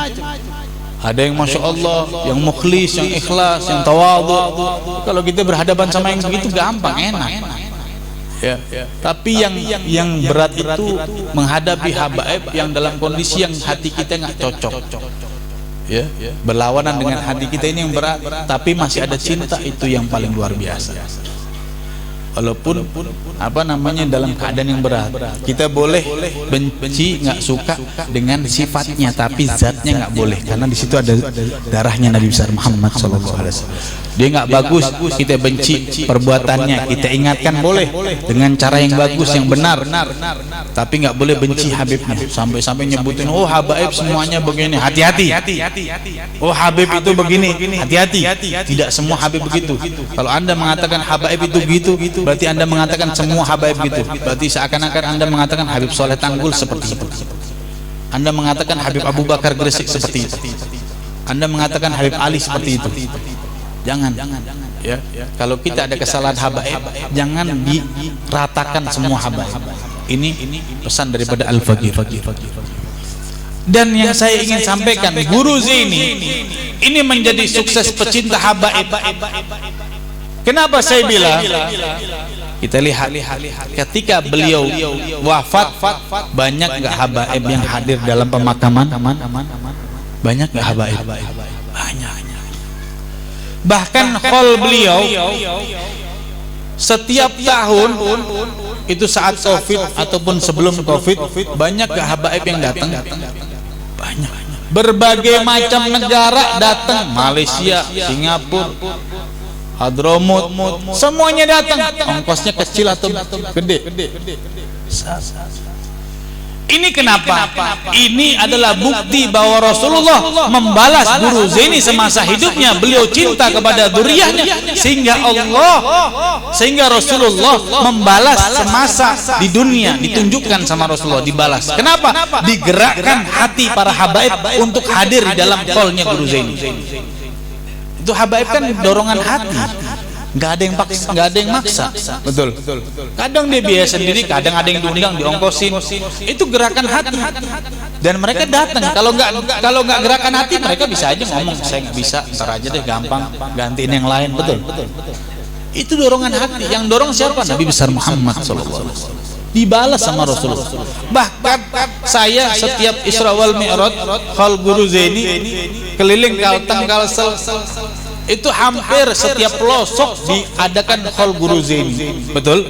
Ada yang Masya Allah, yang mukhlis, yang ikhlas, yang tawadhu. Kalau kita berhadapan sama yang begitu gampang, enak. Ya. Tapi yang berat itu menghadapi habaib yang dalam kondisi yang hati kita nggak cocok. Ya, berlawanan dengan hati kita ini yang berat, tapi masih ada cinta, itu yang paling luar biasa. Walaupun dalam keadaan yang berat, kita boleh benci, nggak suka dengan sifatnya, tapi zatnya nggak boleh, karena di situ ada darahnya Nabi besar Muhammad SAW. Dia nggak bagus, kita benci perbuatannya, kita ingatkan boleh dengan cara yang bagus, yang benar, tapi nggak boleh benci Habibnya sampai nyebutin, oh habaib semuanya begini, hati-hati. Oh Habib itu begini, hati-hati. Tidak semua Habib begitu. Kalau Anda mengatakan habaib itu begitu, berarti Anda mengatakan semua habaib gitu. Berarti seakan-akan Anda mengatakan Habib Soleh Tanggul seperti itu. Anda mengatakan Habib Abu Bakar Gresik seperti itu. Anda mengatakan Habib Ali seperti itu. Jangan. Ya. Kalau kita ada kesalahan habaib, jangan diratakan semua habaib. Ini pesan daripada Al-Faqir. Dan yang saya ingin sampaikan, Guru Zaini ini menjadi sukses pecinta habaib. Kenapa saya bilang? Kita lihat ketika beliau wafat, banyak nggak habaib yang hadir dalam pemakaman? Banyak nggak habaib? Banyak. Bahkan khol beliau setiap tahun itu saat Covid ataupun sebelum Covid, banyak nggak habaib yang datang? Banyak. Berbagai macam negara datang, Malaysia, Singapura, Hadramut, semuanya datang. Ongkosnya kecil atau gede? Ini kenapa? Ini adalah bukti bahwa Rasulullah membalas Guru Zaini semasa hidupnya. Beliau cinta kepada dzurriyyahnya sehingga Rasulullah membalas semasa di dunia, ditunjukkan sama Rasulullah, dibalas. Kenapa? Digerakkan hati para habaib untuk hadir di dalam qalnya Guru Zaini. Itu habaib kan dorongan hati. Nggak ada yang maksa. Betul. Kadang dia biaya sendiri, kadang ada yang diundang, diongkosin. Itu gerakan hati. Dan mereka datang. Kalau nggak gerakan hati, mereka bisa aja ngomong, saya nggak bisa, ntar aja deh, gampang, gantiin yang lain. Betul. Itu dorongan hati. Yang dorong siapa? Nabi besar Muhammad SAW. Dibalas sama Rasulullah. Bahkan saya setiap Isra wal Mi'raj khol Guru Zaini keliling Kalteng, Kalsel, itu hampir setiap pelosok diadakan khol Guru Zaini. Betul.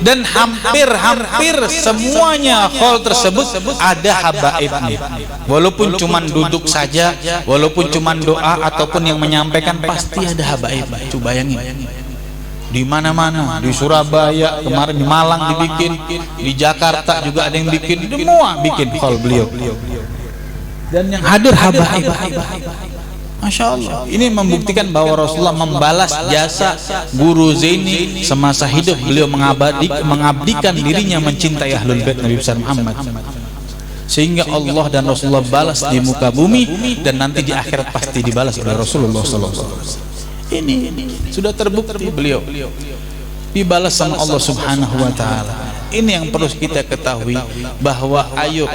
Dan hampir semuanya khol tersebut ada habaibnya. Walaupun cuman duduk saja, walaupun cuman doa ataupun yang menyampaikan, pasti ada habaib. Coba bayangin. Di mana-mana, di Surabaya kemarin, di Malang dibikin, di Jakarta juga ada yang bikin, semua bikin khol beliau. Dan yang hadir habaib. Masya Allah. Ini membuktikan bahwa Rasulullah membalas jasa Guru Zaini semasa hidup. Beliau mengabdikan dirinya mencintai Ahlul Bait Nabi besar Muhammad, sehingga Allah dan Rasulullah balas di muka bumi, dan nanti di akhirat pasti dibalas oleh Rasulullah SAW. Ini sudah terbukti beliau dibalas sama Allah Subhanahu wa Ta'ala. Ini yang perlu kita ketahui, bahwa ayo,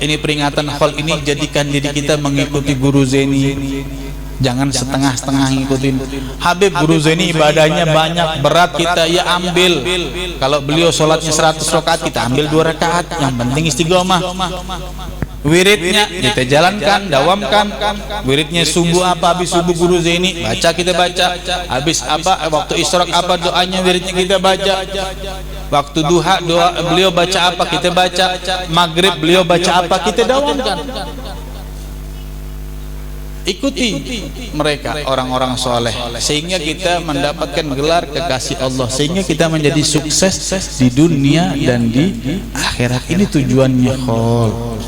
ini peringatan khol ini, jadikan diri kita mengikuti Guru Zaini. Jangan setengah-setengah ngikutin Habib. Guru Zaini ibadahnya banyak, berat, kita ya ambil. Kalau beliau sholatnya 100 rakaat, kita ambil 2 rakaat. Yang penting istiqomah. Wiridnya kita jalankan, dawamkan. Wiridnya subuh apa? Habis subuh Guru Zaini baca, kita baca. Habis apa? Waktu isyraq apa doanya, wiridnya kita baca. Waktu duha doa beliau baca apa, kita baca. Maghrib beliau baca apa, kita dawamkan. Ikuti mereka, orang-orang soleh, sehingga kita mendapatkan gelar kekasih Allah, sehingga kita menjadi sukses di dunia dan di akhirat. Ini tujuannya khol.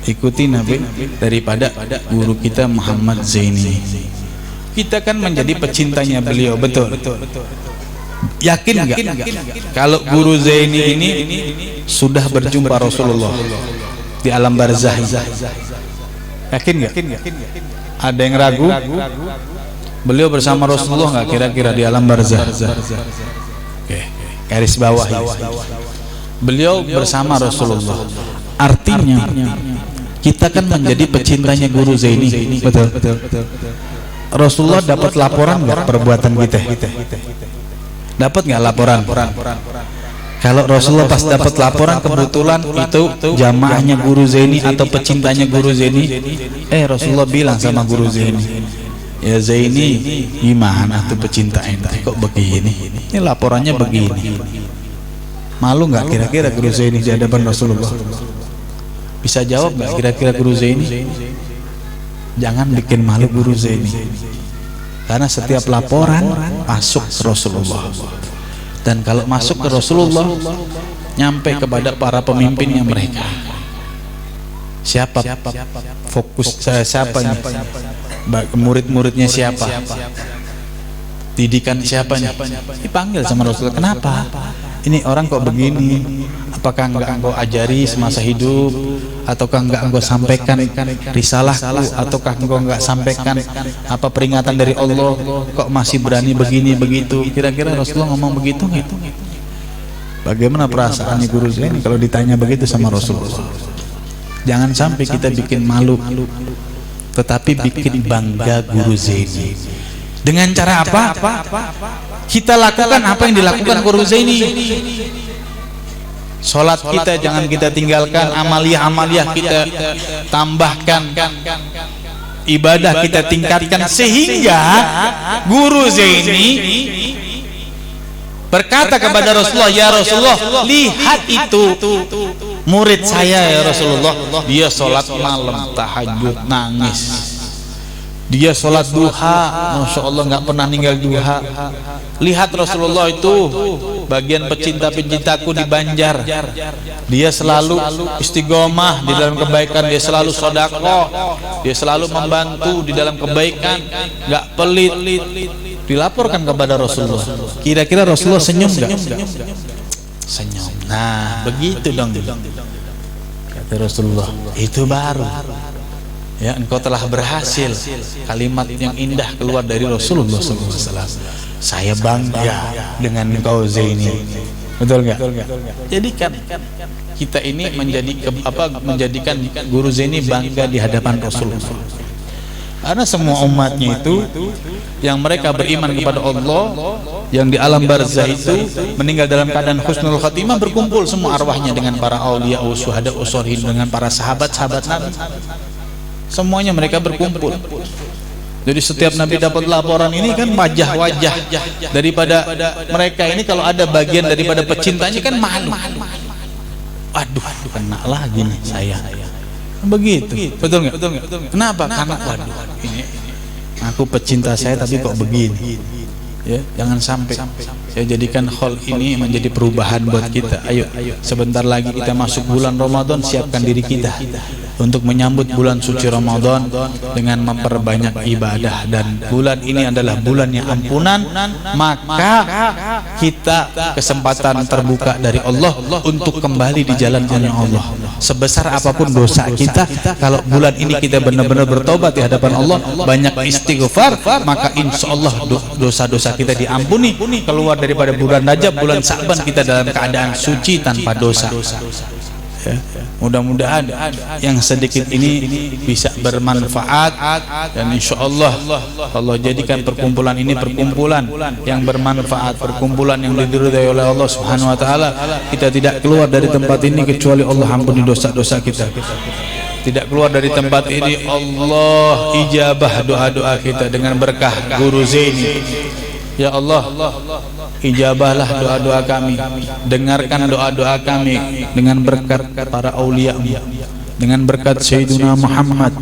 Ikuti Nabi daripada guru kita Muhammad Zaini. Kita kan menjadi pecintanya beliau. Betul. Yakin nggak kalau Guru Zaini ini sudah berjumpa Rasulullah di alam barzah? Yakin nggak? Ada yang ragu? Beliau bersama Rasulullah nggak kira-kira di alam barzah? Oke, garis bawah. Beliau bersama Rasulullah. Artinya kita kan menjadi pecintanya Guru Zaini. Betul. Rasulullah dapat laporan nggak perbuatan kita? Dapat nggak laporan? Kalau Rasulullah pas dapat laporan, kebetulan itu jamaahnya Guru Zaini atau pecintanya Guru Zaini, Rasulullah bilang sama Guru Zaini, ya Zaini, gimana tuh pecinta ente kok begini? Ini laporannya begini. Malu nggak kira-kira Guru Zaini di hadapan Rasulullah? Bisa jawab nggak kira-kira Guru Zaini? Jangan bikin malu Guru Zaini, karena setiap laporan masuk ke Rasulullah. Dan kalau masuk ke Rasulullah, nyampe kepada para pemimpinnya mereka. Siapa? Fokus siapa nih? Murid-muridnya siapa? Didikan siapanya? Dipanggil sama Rasulullah. Kenapa? Ini orang kok begini? Apakah enggak engkau ajari semasa hidup? Ataukah enggak engkau sampaikan risalahku? Ataukah engkau enggak sampaikan apa peringatan dari Allah? Kok masih berani begini begitu? Kira-kira Rasulullah ngomong begitu nggak? Bagaimana perasaannya Guru Zaini kalau ditanya begitu sama Rasulullah? Jangan sampai kita bikin malu, tetapi bikin bangga Guru Zaini. Dengan cara apa? Kita lakukan apa yang dilakukan Guru Zaini. Salat kita jangan kita tinggalkan, amaliyah kita tambahkan, ibadah kita tingkatkan, sehingga Guru Zaini berkata kepada Rasulullah, ya Rasulullah, lihat itu murid saya ya Rasulullah, dia sholat malam tahajud nangis, dia sholat duha, Masya Allah nggak pernah ninggal duha. Lihat Rasulullah itu bagian pecinta-pecintaku di Banjar, dia selalu istiqomah di dalam kebaikan, dia selalu sedekah, dia selalu membantu di dalam kebaikan, nggak pelit. Dilaporkan kepada Rasulullah. Kira-kira Rasulullah senyum nggak? Senyum. Nah, begitu dong. Kata Rasulullah, itu baru. Ya, engkau telah berhasil. Kalimat yang indah keluar dari Rasulullah SAW. Saya bangga dengan engkau Zaini. Betul nggak? Jadikan kita ini menjadikan Guru Zaini bangga di hadapan Rasulullah. Karena semua umatnya itu yang mereka beriman kepada Allah, yang di alam barzah itu meninggal dalam keadaan husnul khatimah, berkumpul semua arwahnya dengan para aulia, syuhada, sholihin, dengan para sahabat-sahabat Nabi. Semuanya mereka berkumpul. Jadi setiap Nabi dapat laporan ini kan wajah-wajah daripada mereka ini, kalau ada bagian daripada pecintanya kan malu. Aduh, kena lagi nih saya. Begitu, betul nggak? Kenapa? Karena waduh, ini aku pecinta saya tapi kok begini. Ya, jangan sampai saya jadikan hal ini menjadi perubahan buat kita. Ayo, sebentar lagi kita masuk bulan Ramadan, siapkan diri kita untuk menyambut bulan suci Ramadan dengan memperbanyak ibadah. Dan bulan ini adalah bulannya ampunan, maka kita kesempatan terbuka dari Allah untuk kembali di jalan-jalan Allah. Sebesar apapun dosa kita, kalau bulan ini kita benar-benar bertobat di hadapan Allah, banyak istighfar, maka insya Allah dosa-dosa kita diampuni. Keluar daripada bulan Rajab, bulan Sa'ban, kita dalam keadaan suci tanpa dosa. Ya, mudah-mudahan yang sedikit ini bisa bermanfaat, dan insya Allah Allah jadikan perkumpulan ini perkumpulan yang bermanfaat, perkumpulan yang diridhai oleh Allah Subhanahu wa taala. Kita tidak keluar dari tempat ini kecuali Allah ampuni dosa-dosa kita. Tidak keluar dari tempat ini Allah ijabah doa-doa kita dengan berkah Guru Zaini. Ya Allah, ijabahlah doa-doa kami, dengarkan doa-doa kami dengan berkat para aulia, dengan berkat Sayyidina Muhammad,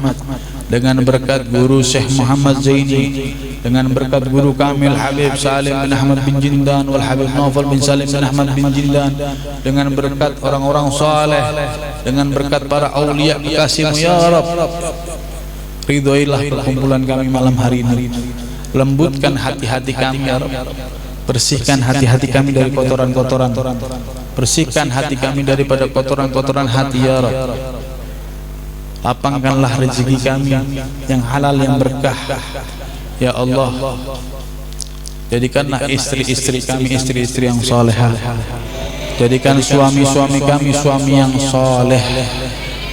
dengan berkat Guru Syekh Muhammad Zaini, dengan berkat Guru Kamil Habib Salim bin Ahmad bin Jindan wal Habib Naufal bin Salim bin Ahmad bin Jindan, dengan berkat orang-orang saleh, dengan berkat para aulia kekasih-Mu ya Rabb. Ridhoilah perkumpulan kami malam hari ini. Lembutkan hati-hati kami ya Rabb. Bersihkan hati-hati kami dari kotoran-kotoran. Bersihkan hati kami daripada kotoran-kotoran hati ya Rabb. Lapangkanlah rezeki kami yang halal, yang berkah ya Allah. Jadikanlah istri-istri kami istri-istri yang salehah. Jadikan suami-suami kami suami yang saleh.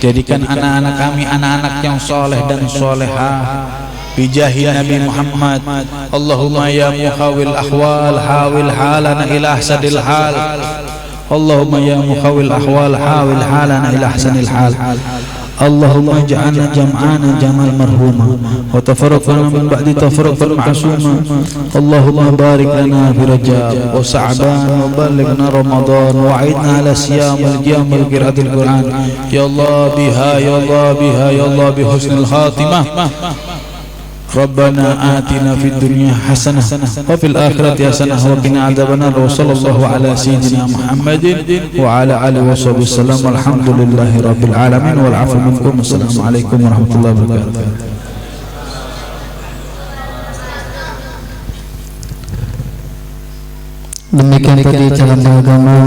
Jadikan anak-anak kami anak-anak yang saleh dan salehah. Bijahi Nabi Muhammad. Allahumma ya mukhawil ahwal hawil halana ila ahsanil hal. Allahumma ya mukhawil ahwal hawil halana ila ahsanil hal. Allahumma ja'alna jam'ana jamal marhuma wa tafarraqna min ba'di tafarruqan ma'suma. Allahumma barik lana fi Rajab wa Sha'ban wa ballighna Ramadan wa a'idna ala siyam wal qiyam wal qira'atil Qur'an. Ya Allah biha ya Allah biha ya Allah bi husnil khatimah. Rabbana atina fid dunya hasanah wa fil akhirati hasanah wa qina adzabannar. Wa sallallahu ala sayyidina Muhammadin wa ala alihi washabihi wasallam. Walhamdulillahi rabbil alamin wal 'afwu minkum. Assalamu alaikum warahmatullahi wabarakatuh. Demikian tadi jalan agama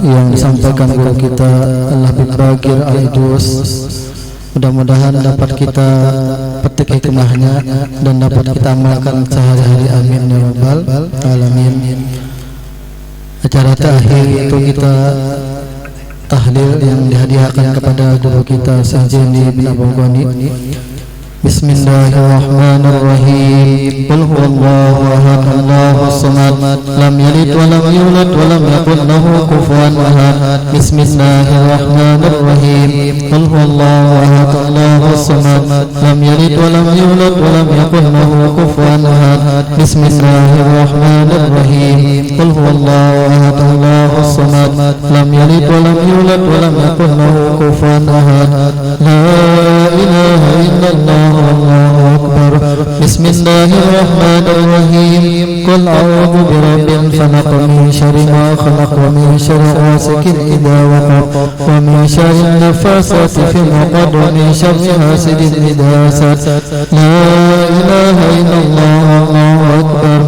yang disampaikan guru kita Al-Habib Bagir Al-Idrus. Mudah-mudahan dapat kita petik hikmahnya dan dapat kita amalkan sehari-hari. Amin ya rabbal alamin. Acara terakhir itu kita tahlil yang dihadiahkan kepada guru kita Syekh Zaini bin Abdul Ghani. Bismillahirrahmanirrahim. Qul huwallahu ahad, Allahus samad, lam yalid wa lam yulad wa lam yakul lahu kufuwan ahad. Bismillahirrahmanirrahim. Qul huwallahu ahad, Allahus samad, lam yalid wa lam yulad wa lam yakul lahu kufuwan ahad. Bismillahirrahmanirrahim. Qul huwallahu ahad, Allahus samad, lam yalid wa lam yulad wa lam yakul lahu kufuwan ahad. La ilaha illallah والله أكبر. بسم الله الرحمن الرحيم. قل أعوذ برب الفلق من شر ما خلق ومن شر غاسق إذا وقب ومن شر النفاثات في العقد ومن شر حاسد إذا حسد. لا إله إلا الله والله أكبر.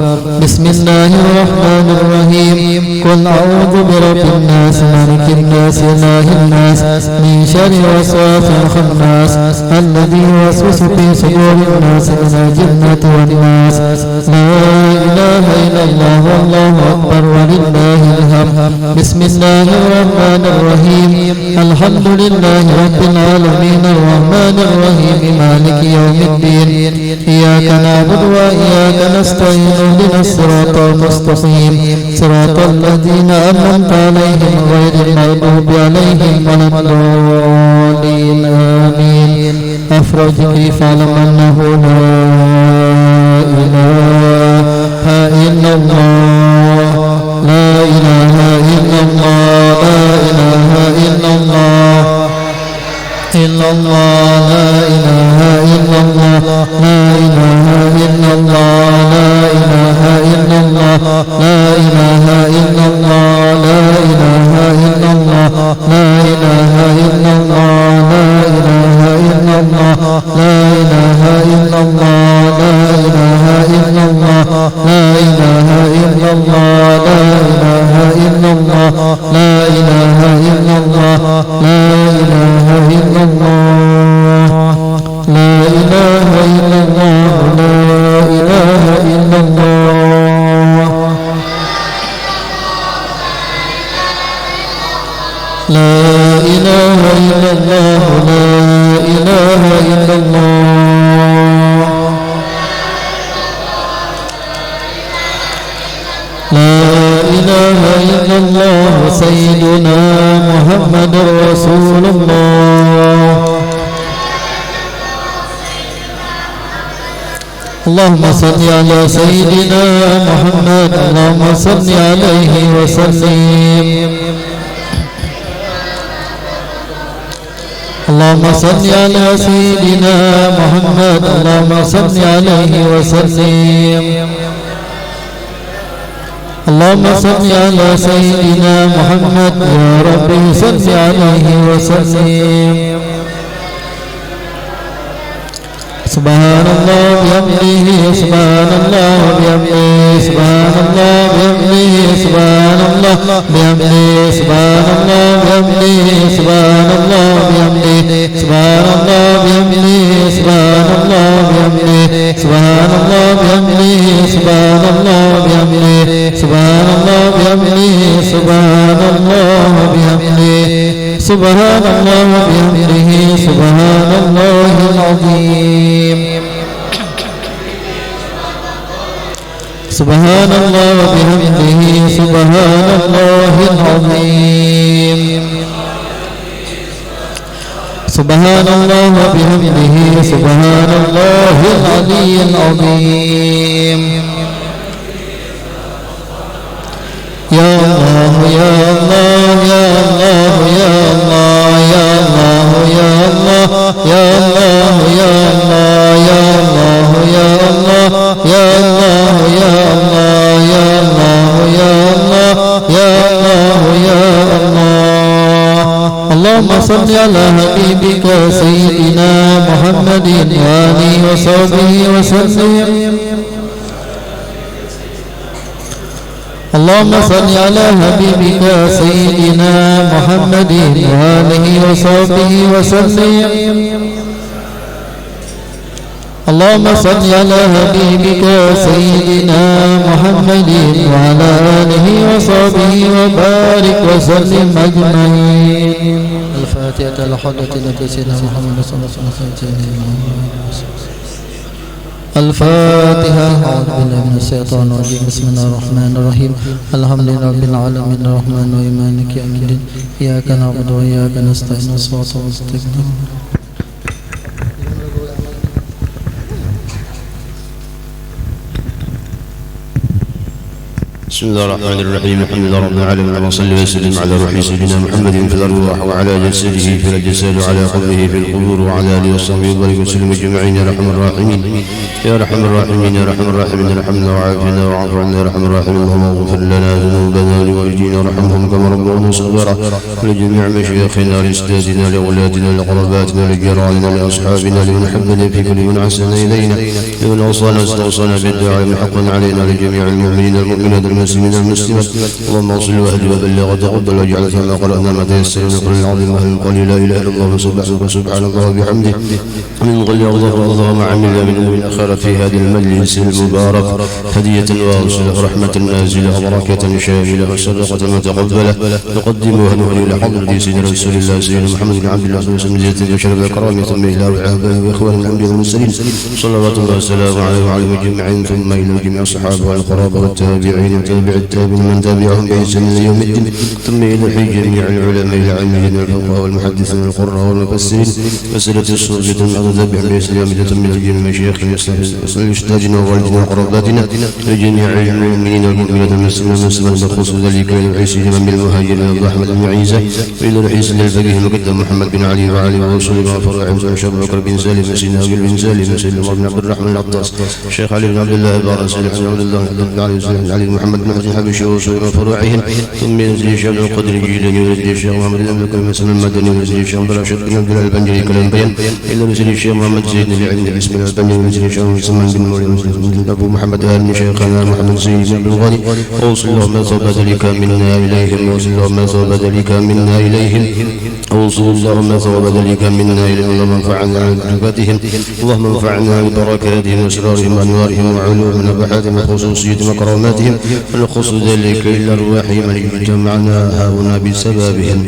بسم الله الرحمن الرحيم. قل أعوذ برب الناس مالك الناس إله الناس من شر وسواس الخناس الذي يوسوس في صدور الناس من الجنة والناس. لا إله إلا الله والله أكبر ولله الحمد. بسم الله الرحمن الرحيم. الحمد لله رب العالمين الرحمن الرحيم مالك يوم الدين. إياك نعبد وإياك نستعين اهدنا الصراط المستقيم صراط الذين أنعمت عليهم غير المغضوب عليهم ولا الضالين. آمين. أفرج كيف علم أنه لا إله إلا الله. لا إله إلا الله. لا إله إلا الله. إلا الله. لا إله إلا الله. لا إله إلا الله. لا إله إلا الله. لا إله إلا الله. لا إله إلا الله. لا إله إلا الله. لا إله إلا الله. لا إله إلا الله. لا إله إلا الله. لا إله إلا الله. لا إله إلا الله. لا إله إلا الله. لا إله إلا الله. لا إله إلا الله. لا إله إلا الله. لا إله إلا الله. لا إله إلا الله. لا إله إلا الله. سيدنا محمد رسول الله. اللهم صل على سيدنا محمد. اللهم صل عليه وسلم. اللهم صل على سيدنا محمد. اللهم صل عليه وسلم. اللهم صل على سيدنا محمد. يا ربي صل عليه وسلم. سبحان الله بحمده. سبحان الله بحمده. سبحان الله بحمده. سبحان الله بحمده. سبحان الله بحمده. سبحان الله بحمده. سبحان الله بحمده. سبحان الله بحمده. سبحان الله بحمده. سبحان الله بحمده. سبحان الله بحمده. سبحان الله بحمده. سبحان الله بحمده. سبحان الله العظيم. سبحان الله وبحمده. سبحان الله العظيم. سبحان الله وبحمده. سبحان الله العلي العظيم. يا الله يا الله يا الله يا الله يا الله يا الله يا الله يا الله يا الله يا الله يا الله يا الله يا الله يا الله يا الله يا الله. اللهم صل على حبيبك سيدنا محمد وآله وصحبه وسلم. اللهم صل على حبيبك سيدنا محمد وآله وصحبه وسلم. اللهم صل على حبيبك سيدنا محمد وعلى آله وصحبه وبارك وسلم أجمعين. الفاتحة لحضرة النبي سيدنا محمد صلى الله عليه وسلم. الفاتحة. أعوذ بالله من الشيطان الرجيم. بسم الله الرحمن الرحيم. الحمد لله رب العالمين الرحمن الرحيم مالك يوم الدين إياك نعبد وإياك نستعين الصراط المستقيم. بسم الله الرحمن الرحيم. الحمد لله رب العالمين اللهم صل وسلم على روح سيدنا محمد في الارواح وعلى جسده في الاجساد وعلى قلبه في القبور وعلى اله وصحبه وبارك وسلم اجمعين يا ارحم الراحمين يا ارحم الراحمين يا ارحم الراحمين ارحمنا وعافنا واعف عنا يا ارحم الراحمين. اللهم اغفر لنا ذنوبنا ولوالدينا وارحمهم كما ربونا صغيرا ولجميع مشايخنا لاجدادنا لاولادنا لقرباتنا لجيراننا لاصحابنا لمن حبنا في كل من احسن الينا لمن اوصانا استوصانا بالدعاء من حق علينا لجميع المؤمنين المؤمنات المسلمين المسلمات. اللهم اصل واهد وبلغ وتقبل واجعل كما قرانا ما تيسر من القران العظيم واهل القول لا اله الا الله سبحان الله وبحمده من قل الله اللهم عملنا من الخير في هذا المجلس المبارك هديه واصله رحمه نازله وبركه شامله وصدقه متقبله نقدمها نهدي الى حضره سيدنا رسول الله سيدنا محمد بن عبد الله صلى الله عليه وسلم زياده وشرف الكرام ثم الى وعابه واخوان الانبياء والمرسلين صلوات الله وسلامه عليه وعلى جميعهم ثم الى جميع الصحابه والقرابه والتابعين وتابع التابعين من تابعهم بإحسان إلى يوم الدين ثم إلى حي جميع العلماء العاملين والفقهاء والمحدثين والقراء والمفسرين مسألة الصوفية المعتزلة بحمد اليوم من الجن مشايخ أستاذنا ووالدنا وقراباتنا لجميع المؤمنين والمؤمنات المسلمين والمسلمات بخصوص ذلك العيس جمع بالمهاجرين عبد الرحمن بن عيسى وإلى رئيس الفقيه المقدم محمد بن علي وعلي ورسول الله فرع وشاب بكر بن سالم سيدنا أبي بن سالم سيدنا بن عبد الرحمن العطاس الشيخ علي بن عبد الله بارس عبد الله بن علي محمد بن حسن حبشي وصول فروعهم ثم ينزل الشيخ القدر الجيلاني وينزل الشيخ محمد بن بكر مسلم المدني وينزل الشيخ بن رشد بن عبد الله البنجري كلام بيان إلا ينزل الشيخ محمد زيد بن علي بن اسماعيل البنجري وينزل الشيخ سلمان بن مريم أبو محمد آل شيخنا محمد زيد بن الغني أوصل اللهم ثوب ذلك منا إليهم وأوصل اللهم ثوب ذلك منا إليهم أوصل اللهم ثوب ذلك منا إليهم. اللهم انفعنا ببركاتهم اللهم انفعنا ببركاتهم وأسرارهم وأنوارهم وعلومهم ونفحاتهم وخصوصيتهم وكراماتهم ونخص ذلك إلى الروح من جمعنا هاهنا بسببهم.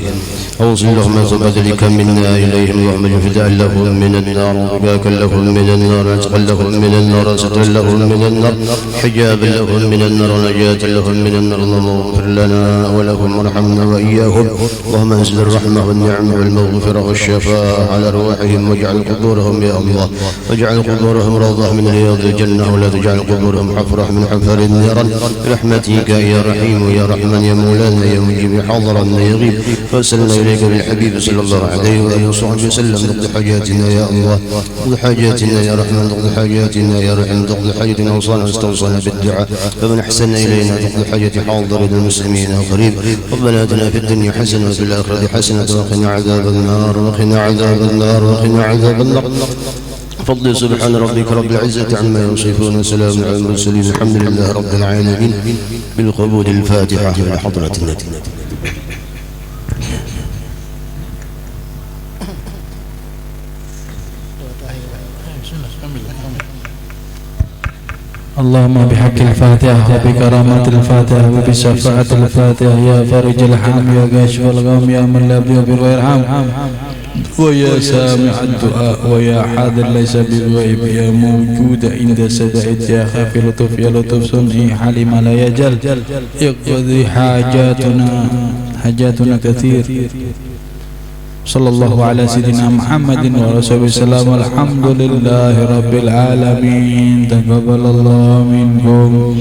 أوصل اللهم ثوب ذلك منا إليهم. اللهم فداء لهم من النار وفداء لهم من النار عتقا لهم من النار سترا لهم من النار حجابا لهم من النار ونجاة لهم من النار. اللهم اغفر لنا ولهم وارحمنا وإياهم. اللهم انزل الرحمة والنعمة والمغفرة والشفاء على أرواحهم واجعل قبورهم يا الله واجعل قبورهم روضة من رياض الجنة ولا تجعل قبورهم حفرة من حفر النيران برحمتك يا رحيم يا رحمن يا مولانا يا مجيب حاضرا يا غيب. فارسلنا إليك بالحبيب صلى الله عليه وآله وصحبه وسلم اقض حاجاتنا يا الله اقض حاجاتنا يا رحمن اقض حاجاتنا يا رحيم اقض حاجاتنا اوصانا واستوصانا بالدعاء فمن أحسن إلينا تقضي حاجة حاضر المسلمين وقريب. ربنا آتنا في الدنيا حسنة وفي الآخرة حسنة وقنا عذاب النار وقنا عذاب النار وقنا عذاب النار. فضل سبحان ربك رب العزة عما يصفون وسلام على المرسلين الحمد لله رب العالمين. بالقبول الفاتحة إلى حضرة النبي. اللهم بحق الفاتحة وبكرامات الفاتحة وبشفاعة الفاتحة يا فرج الحم يا كاشف الغم يا من لا يغفر ويرحم ويا سامع الدعاء ويا حاضر ليس بالغيب يا موجود عند سدعت يا خافي لطف يا لطف صنعي حليم لا يجل يقضي حاجاتنا كثير. صلى الله على سيدنا محمد ورسوله السلام. الحمد لله رب العالمين. تقبل الله منكم.